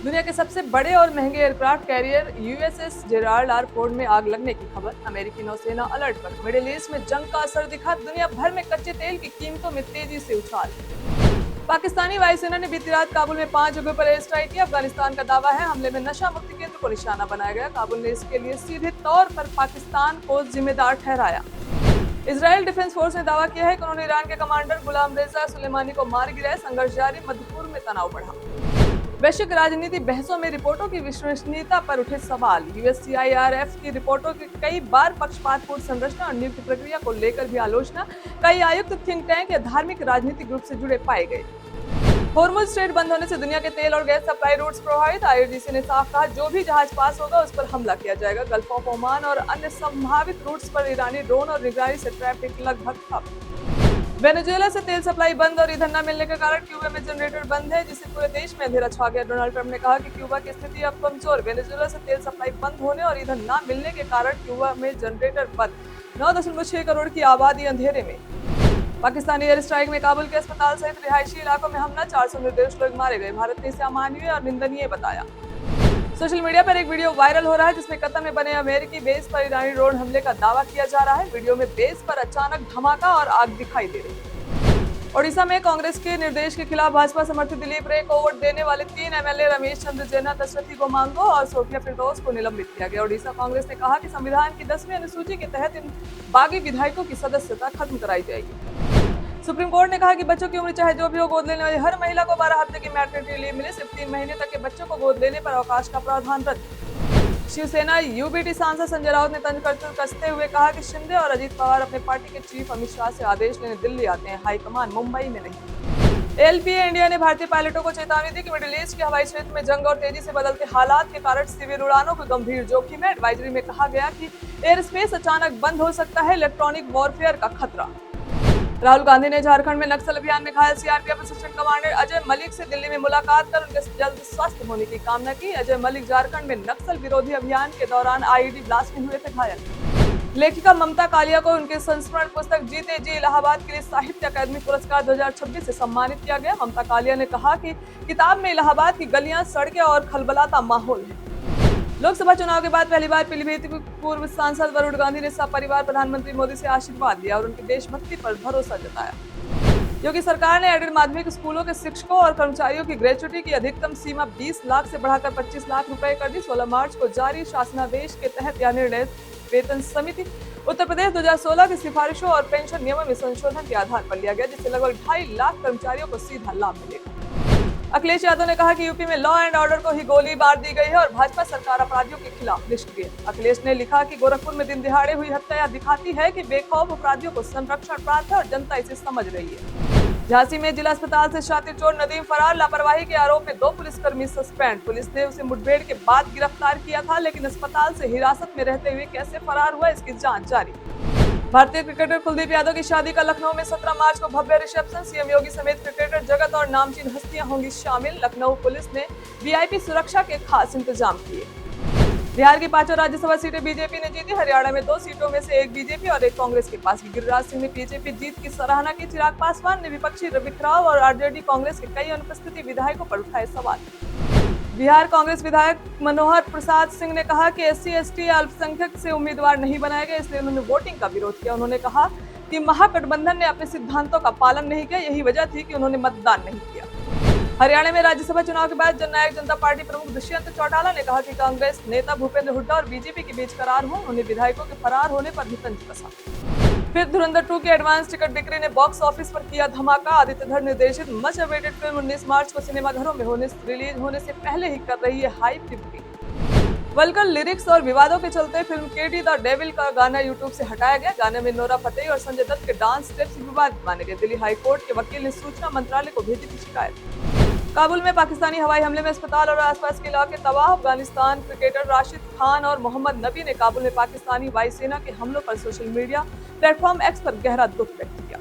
दुनिया के सबसे बड़े और महंगे aircraft carrier USS Gerald R Ford में आग लगने की खबर। अमेरिकी नौसेना अलर्ट पर। मिडिल ईस्ट में जंग का असर दिखा। दुनिया भर में कच्चे तेल की कीमतों में तेजी से उछाल। पाकिस्तानी वायुसेना ने बीती रात काबुल में 5 जगहों पर एयर स्ट्राइक किया। अफगानिस्तान का दावा है हमले में नशा मुक्ति केंद्र को निशाना बनाया गया। काबुल ने इसके लिए सीधे तौर पर पाकिस्तान को जिम्मेदार ठहराया। इजराइल डिफेंस फोर्स ने दावा किया है कि उन्होंने ईरान के कमांडर गुलाम रेजा सुलेमानी को मार गिराया। संघर्ष जारी। मध्य पूर्व में तनाव बढ़ा। वैश्विक राजनीति बहसों में रिपोर्टों की विश्वसनीयता पर उठे सवाल। यूएससीआईआरएफ की रिपोर्टों की कई बार पक्षपातपूर्ण संरचना और नियुक्ति प्रक्रिया को लेकर भी आलोचना। कई आयुक्त थिंक टैंक या धार्मिक राजनीतिक ग्रुप से जुड़े पाए गए। हॉर्मुज स्ट्रेट बंद होने से दुनिया के तेल और गैस सप्लाई रूट्स प्रभावित। आईआरजीसी ने साफ कहा जो भी जहाज पास होगा उस पर हमला किया जाएगा। गल्फ ऑफ ओमान और अन्य संभावित रूट्स पर ईरानी ड्रोन और निगरानी से ट्रैफिक लगभग ठप। वेनेजुएला से तेल सप्लाई बंद और ईंधन न मिलने के कारण क्यूबा में जनरेटर बंद है, जिससे पूरे देश में अंधेरा छा गया। डोनाल्ड ट्रंप ने कहा कि क्यूबा की स्थिति अब कमजोर। वेनेजुएला से तेल सप्लाई बंद होने और ईंधन न मिलने के कारण क्यूबा में जनरेटर बंद। 9.6 करोड़ की आबादी अंधेरे में। पाकिस्तानी एयर स्ट्राइक में काबुल के अस्पताल सहित रिहायशी इलाकों में हमला। 400 निर्दोष लोग मारे गए। भारत ने इसे अमानवीय और निंदनीय बताया। सोशल मीडिया पर एक वीडियो वायरल हो रहा है जिसमें कतर में बने अमेरिकी बेस पर ईरानी ड्रोन हमले का दावा किया जा रहा है। वीडियो में बेस पर अचानक धमाका और आग दिखाई दे रही है। ओडिशा में कांग्रेस के निर्देश के खिलाफ भाजपा समर्थित दिलीप रे को वोट देने वाले 3 एमएलए रमेश चंद्र जेना, दशरथी गोमांगो और सोफिया फिरदौस को निलंबित किया गया। ओडिशा कांग्रेस ने कहा कि संविधान की 10वीं अनुसूची के तहत इन बागी विधायकों की सदस्यता खत्म कराई जाएगी। सुप्रीम कोर्ट ने कहा कि बच्चों की उम्र चाहे जो भी हो, गोद लेने वाली हर महिला को 12 हफ्ते की मैटरनिटी लीव मिले। सिर्फ 3 महीने तक के बच्चों को गोद लेने पर अवकाश का प्रावधान रद्द। शिवसेना यूबीटी सांसद संजय राउत ने तंज कसते हुए कहा कि शिंदे और अजीत पवार अपने पार्टी के चीफ अमित शाह से आदेश लेने दिल्ली आते हैं, हाईकमान मुंबई में नहीं। एलपीए इंडिया ने भारतीय पायलटों को चेतावनी दी कि मिडिल ईस्ट के हवाई क्षेत्र में जंग और तेजी से बदलते हालात के कारण सिविल उड़ानों को गंभीर जोखिम है। एडवाइजरी में कहा गया कि एयर स्पेस अचानक बंद हो सकता है। इलेक्ट्रॉनिक वॉरफेयर का खतरा। राहुल गांधी ने झारखंड में नक्सल अभियान में घायल CRPF assistant commander Ajay Malik से दिल्ली में मुलाकात कर उनके जल्द स्वस्थ होने की कामना की। अजय मलिक झारखंड में नक्सल विरोधी अभियान के दौरान आईईडी ब्लास्ट में हुए थे घायल। लेखिका ममता कालिया को उनके संस्मरण पुस्तक जीते जी इलाहाबाद के लिए साहित्य अकादमी पुरस्कार 2026 से सम्मानित किया गया। ममता कालिया ने कहा कि किताब में इलाहाबाद की गलियां, सड़कें और खलबलाता माहौल है। लोकसभा चुनाव के बाद पहली बार पीलीभीत पूर्व सांसद वरुण गांधी ने सपरिवार प्रधानमंत्री मोदी से आशीर्वाद लिया और उनकी देशभक्ति पर भरोसा जताया। योगी सरकार ने एडेड माध्यमिक स्कूलों के शिक्षकों और कर्मचारियों की ग्रेच्युटी की अधिकतम सीमा 20 लाख से बढ़ाकर 25 लाख रुपए कर दी। 16 मार्च को जारी शासनादेश के तहत यह निर्णय वेतन समिति उत्तर प्रदेश 2016 की सिफारिशों और पेंशन नियमों में संशोधन के आधार पर लिया गया, जिससे लगभग 2.5 लाख कर्मचारियों को सीधा लाभ मिलेगा। अखिलेश यादव ने कहा कि यूपी में लॉ एंड ऑर्डर को ही गोली मार दी गई है और भाजपा सरकार अपराधियों के खिलाफ निष्क्रिय। अखिलेश ने लिखा कि गोरखपुर में दिन दिहाड़े हुई हत्या दिखाती है कि बेखौफ अपराधियों को संरक्षण प्राप्त है और जनता इसे समझ रही है। झांसी में जिला अस्पताल से शातिर चोर नदीम फरार। लापरवाही के आरोप में 2 पुलिसकर्मी सस्पेंड। पुलिस ने उसे मुठभेड़ के बाद गिरफ्तार किया था, लेकिन अस्पताल से हिरासत में रहते हुए कैसे फरार हुआ इसकी जांच जारी। भारतीय क्रिकेटर कुलदीप यादव की शादी का लखनऊ में 17 मार्च को भव्य रिसेप्शन। सीएम योगी समेत क्रिकेटर जगत और नामचीन हस्तियां होंगी शामिल। लखनऊ पुलिस ने वीआईपी सुरक्षा के खास इंतजाम किए। बिहार की 5 राज्यसभा सीटें बीजेपी ने जीती। हरियाणा में 2 सीटों में से 1 बीजेपी और 1 कांग्रेस के पास। गिरिराज सिंह ने बीजेपी जीत की सराहना की। चिराग पासवान ने विपक्षी बिखराव और आरजेडी कांग्रेस के कई अनुपस्थिति विधायकों पर उठाए सवाल। बिहार कांग्रेस विधायक मनोहर प्रसाद सिंह ने कहा कि एससी एसटी अल्पसंख्यक से उम्मीदवार नहीं बनाए गए, इसलिए उन्होंने वोटिंग का विरोध किया। उन्होंने कहा कि महागठबंधन ने अपने सिद्धांतों का पालन नहीं किया, यही वजह थी कि उन्होंने मतदान नहीं किया। हरियाणा में राज्यसभा चुनाव के बाद जननायक जनता पार्टी प्रमुख दुष्यंत चौटाला ने कहा कि कांग्रेस नेता भूपेंद्र हुड्डा और बीजेपी के बीच करार हुआ। उन्होंने विधायकों के फरार होने पर भी तंज कसा। फिर धुरंधर 2 की एडवांस टिकट बिक्री ने बॉक्स ऑफिस पर किया धमाका। आदित्य धर निर्देशित मच अवेटेड फिल्म 19 मार्च को सिनेमाघरों में रिलीज होने से पहले ही कर रही है हाई बिक्री। वल्गर लिरिक्स और विवादों के चलते फिल्म केडी द डेविल का गाना यूट्यूब से हटाया गया। गाने में नोरा फतेही और संजय दत्त के डांस स्टेप्स विवादित माने गए। दिल्ली हाई कोर्ट के वकील ने सूचना मंत्रालय को भेजी थी शिकायत। काबुल में पाकिस्तानी हवाई हमले में अस्पताल और आसपास के इलाके तबाह। अफगानिस्तान क्रिकेटर राशिद खान और मोहम्मद नबी ने काबुल में पाकिस्तानी वायुसेना के हमलों पर सोशल मीडिया प्लेटफॉर्म एक्स पर गहरा दुख व्यक्त किया।